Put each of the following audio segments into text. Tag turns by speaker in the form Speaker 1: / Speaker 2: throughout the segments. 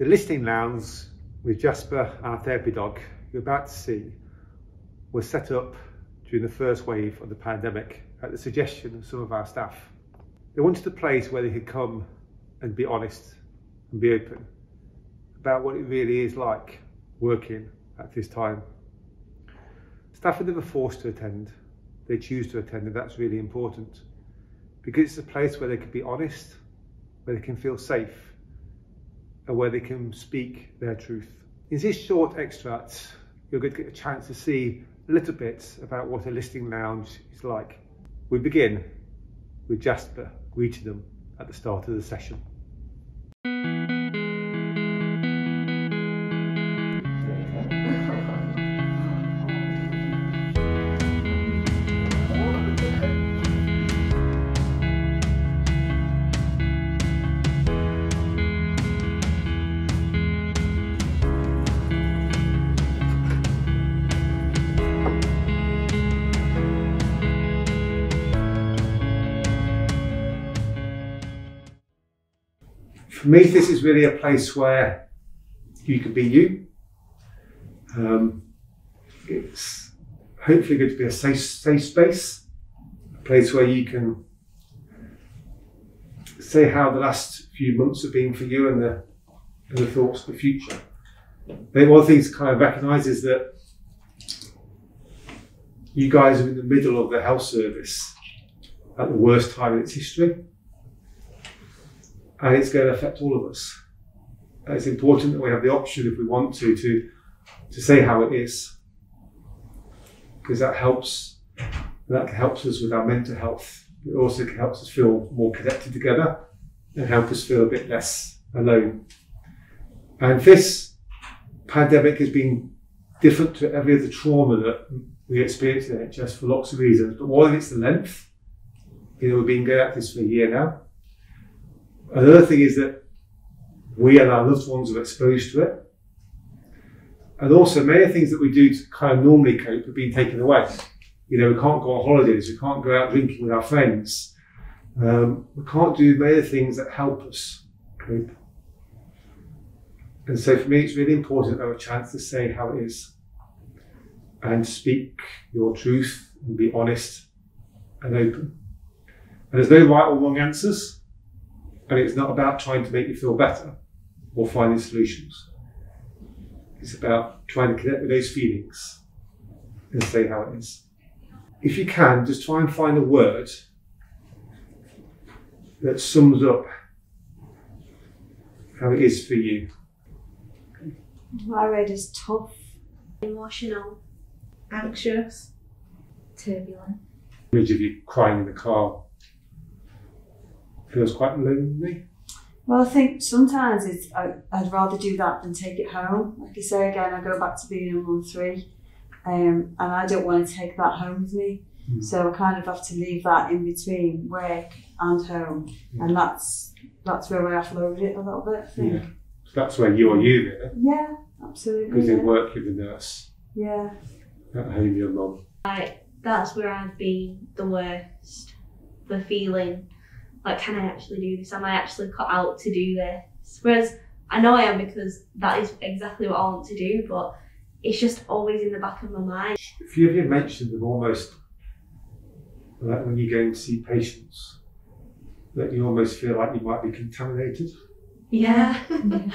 Speaker 1: The Listening Lounge with Jasper, our therapy dog, you're about to see, was set up during the first wave of the pandemic at the suggestion of some of our staff. They wanted a place where they could come and be honest and be open about what it really is like working at this time. Staff are never forced to attend, they choose to attend, and that's really important because it's a place where they can be honest, where they can feel safe, and where they can speak their truth. In this short extract, you're going to get a chance to see a little bit about what a listening lounge is like. We begin with Jasper greeting them at the start of the session. For me, this is really a place where you can be you. It's hopefully going to be a safe space, a place where you can say how the last few months have been for you and the thoughts of the future. I think one of the things to kind of recognise is that you guys are in the middle of the health service at the worst time in its history. And it's going to affect all of us. And it's important that we have the option, if we want to say how it is, because that helps us with our mental health. It also helps us feel more connected together and help us feel a bit less alone. And this pandemic has been different to every other trauma that we experience in NHS for lots of reasons, but one of it's the length. We've been going at this for a year now. Another thing is that we and our loved ones are exposed to it. And also many things that we do to kind of normally cope have been taken away. We can't go on holidays, we can't go out drinking with our friends. We can't do many things that help us cope. And so for me, it's really important to have a chance to say how it is and speak your truth and be honest and open. And there's no right or wrong answers. And it's not about trying to make you feel better or finding solutions. It's about trying to connect with those feelings and say how it is. If you can, just try and find a word that sums up how it is for you.
Speaker 2: My word is tough.
Speaker 3: Emotional. Anxious. Turbulent.
Speaker 1: Image of you crying in the car feels quite lonely.
Speaker 2: Well, I think sometimes I'd rather do that than take it home. Like you say again, I go back to being a mum 3, and I don't want to take that home with me. So I kind of have to leave that in between work and home, and that's where I offload it a little bit, I think.
Speaker 1: Yeah. So that's where you are you, really.
Speaker 2: Yeah, absolutely.
Speaker 1: Because in work you're the nurse.
Speaker 2: Yeah.
Speaker 1: At home you're mum.
Speaker 3: That's where I've been the worst for feeling like, can I actually do this? Am I actually cut out to do this? Whereas I know I am, because that is exactly what I want to do, but it's just always in the back of my mind.
Speaker 1: A few of you mentioned them almost like when you go and see patients, that you almost feel like you might be contaminated.
Speaker 3: Yeah.
Speaker 1: And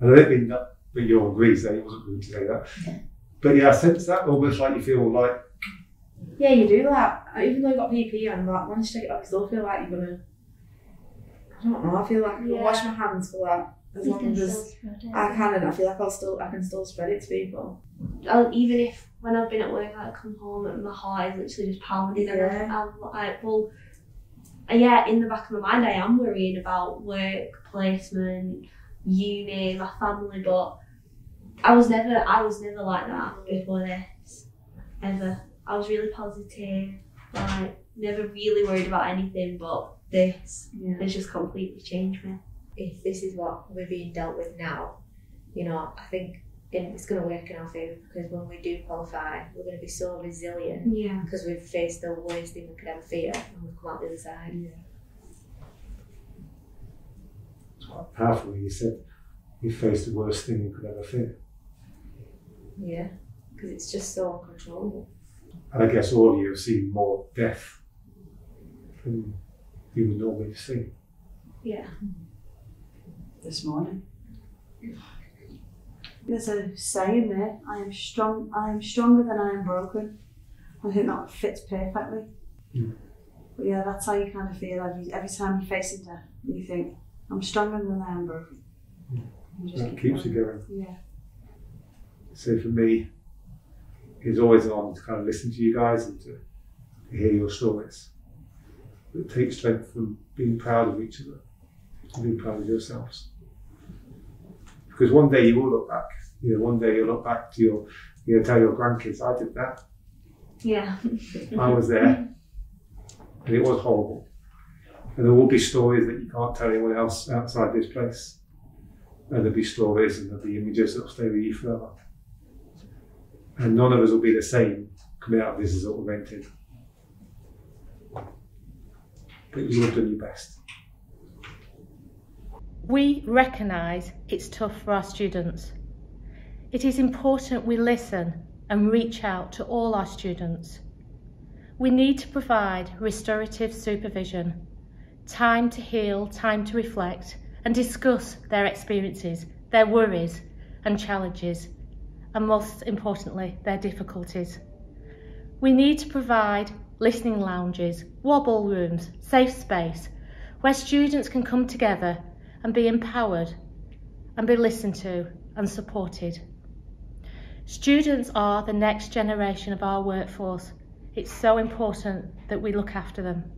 Speaker 1: I don't mean that, but you'll agree, so it wasn't good to say that.
Speaker 3: Yeah.
Speaker 1: But yeah, I sense that almost like you feel like.
Speaker 4: Yeah, you do that. Even though you've got PPE on, like, once you take it off, you still feel like you're gonna. I don't know. I feel like I can wash my hands for that as long as I can, and I feel like I can still spread it to people.
Speaker 3: Even if when I've been at work, I come home and my heart is literally just pounding, and I'm like, well, yeah, in the back of my mind, I am worrying about work, placement, uni, my family, but I was never like that before this, ever. I was really positive, like never really worried about anything, but this has just completely changed me.
Speaker 5: If this is what we're being dealt with now, I think it's going to work in our favour, because when we do qualify, we're going to be so resilient.
Speaker 3: Yeah.
Speaker 5: Because we've faced the worst thing we could ever fear, and we've come out the other side.
Speaker 1: Yeah. It's quite powerful when you said you face the worst thing you could ever fear.
Speaker 5: Yeah, because it's just so uncontrollable.
Speaker 1: And I guess all of you have seen more death than you would normally see.
Speaker 3: Yeah.
Speaker 2: This morning. There's a saying there, I am stronger than I am broken. I think that fits perfectly.
Speaker 1: Mm.
Speaker 2: But yeah, that's how you kind of feel every time you're facing death. You think, I'm stronger than I am broken. You just
Speaker 1: That
Speaker 2: keep
Speaker 1: keeps you
Speaker 2: going.
Speaker 1: going.
Speaker 2: Yeah.
Speaker 1: So for me, it's always an honour to kind of listen to you guys and to hear your stories. It takes strength from being proud of each other and being proud of yourselves. Because one day you will look back. One day you'll look back to tell your grandkids, I did that.
Speaker 3: Yeah.
Speaker 1: I was there, and it was horrible. And there will be stories that you can't tell anyone else outside this place. And there'll be stories and there'll be images that will stay with you forever. And none of us will be the same coming out of this as what we went in. But you have done your best.
Speaker 6: We recognise it's tough for our students. It is important we listen and reach out to all our students. We need to provide restorative supervision, time to heal, time to reflect and discuss their experiences, their worries and challenges, and most importantly, their difficulties. We need to provide listening lounges, wobble rooms, safe space, where students can come together and be empowered and be listened to and supported. Students are the next generation of our workforce. It's so important that we look after them.